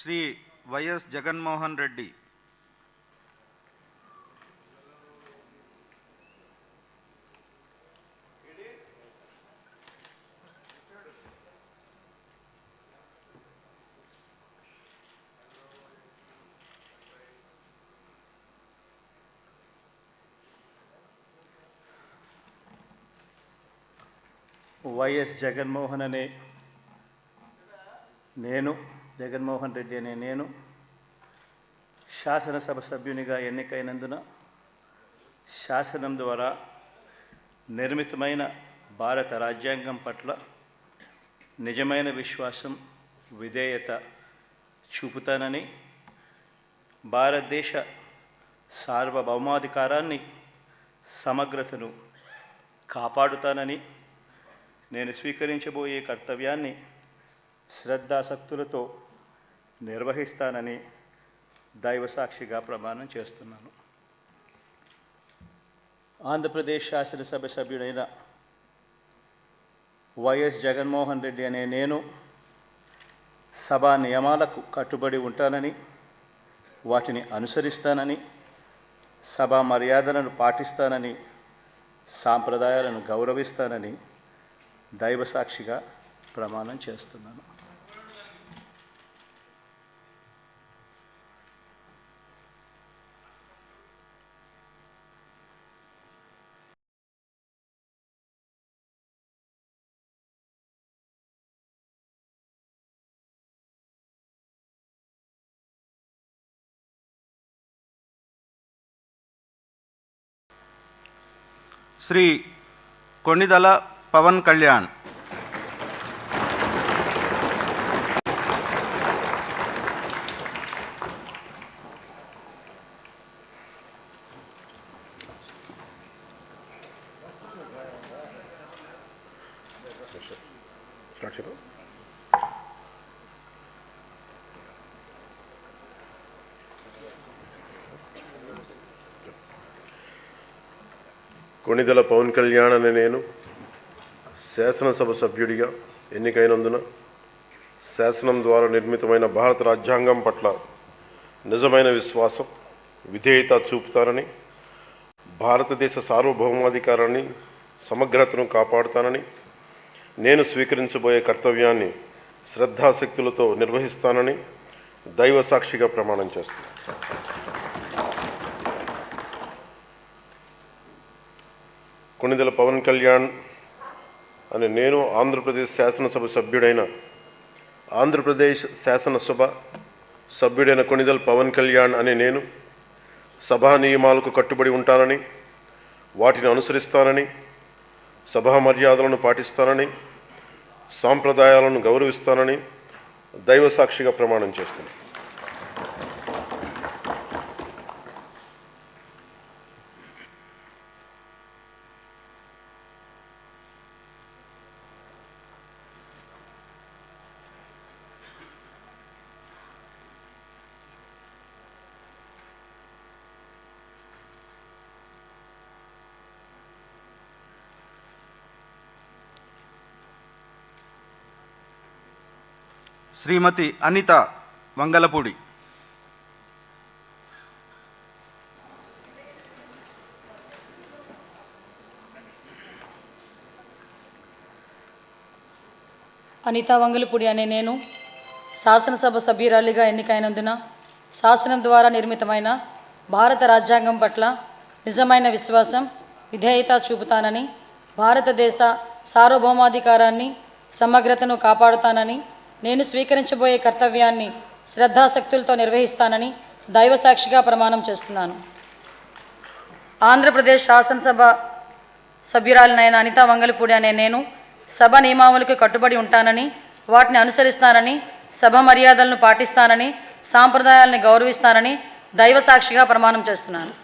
Shri YS Jaganmohan Reddy YS Jaganmohan అనే నేను జగన్మోహన్ రెడ్డి అనే నేను శాసనసభ సభ్యునిగా ఎన్నికైనందున శాసనం ద్వారా నిర్మితమైన భారత రాజ్యాంగం పట్ల నిజమైన విశ్వాసం విధేయత చూపుతానని భారతదేశ సార్వభౌమాధికారాన్ని సమగ్రతను కాపాడుతానని నేను స్వీకరించబోయే కర్తవ్యాన్ని శ్రద్ధాసక్తులతో నిర్వహిస్తానని దైవసాక్షిగా ప్రమాణం చేస్తున్నాను. ఆంధ్రప్రదేశ్ శాసనసభ సభ్యుడైన వైఎస్ జగన్మోహన్ రెడ్డి అనే నేను సభా నియమాలకు కట్టుబడి ఉంటానని, వాటిని అనుసరిస్తానని, సభా మర్యాదలను పాటిస్తానని, సాంప్రదాయాలను గౌరవిస్తానని దైవసాక్షిగా ప్రమాణం చేస్తున్నాను. శ్రీ కొణిదల పవన్ కళ్యాణ్. కొణిదెల పవన్ కళ్యాణ్ అనే నేను శాసనసభ సభ్యుడిగా ఎన్నికైనందున శాసనం ద్వారా నిర్మితమైన భారత రాజ్యాంగం పట్ల నిజమైన విశ్వాసం విధేయత చూపుతానని, భారతదేశ సార్వభౌమాధికారాన్ని సమగ్రతను కాపాడుతానని, నేను స్వీకరించబోయే కర్తవ్యాన్ని శ్రద్ధాశక్తులతో నిర్వహిస్తానని దైవసాక్షిగా ప్రమాణం చేస్తాను. కొణిదెల పవన్ కళ్యాణ్ అనే నేను ఆంధ్రప్రదేశ్ శాసనసభ సభ్యుడైన కొణిదెల పవన్ కళ్యాణ్ అనే నేను సభా నియమాలకు కట్టుబడి ఉంటానని, వాటిని అనుసరిస్తానని, సభా మర్యాదలను పాటిస్తానని, సాంప్రదాయాలను గౌరవిస్తానని దైవసాక్షిగా ప్రమాణం చేస్తున్నాను. శ్రీమతి అనిత వంగలపూడి. అనిత వంగలపూడి అనే నేను శాసనసభ సభ్యురాలిగా ఎన్నికైనందున శాసనం ద్వారా నిర్మితమైన భారత రాజ్యాంగం పట్ల నిజమైన విశ్వాసం విధేయత చూపుతానని, భారతదేశ సార్వభౌమాధికారాన్ని సమగ్రతను కాపాడుతానని, నేను స్వీకరించబోయే కర్తవ్యాన్ని శ్రద్ధాశక్తులతో నిర్వహిస్తానని దైవసాక్షిగా ప్రమాణం చేస్తున్నాను. ఆంధ్రప్రదేశ్ శాసనసభ సభ్యురాలినైన అనిత వంగలపూడి అనే నేను సభ నియమావళికి కట్టుబడి ఉంటానని, వాటిని అనుసరిస్తానని, సభ మర్యాదలను పాటిస్తానని, సాంప్రదాయాలను గౌరవిస్తానని దైవసాక్షిగా ప్రమాణం చేస్తున్నాను.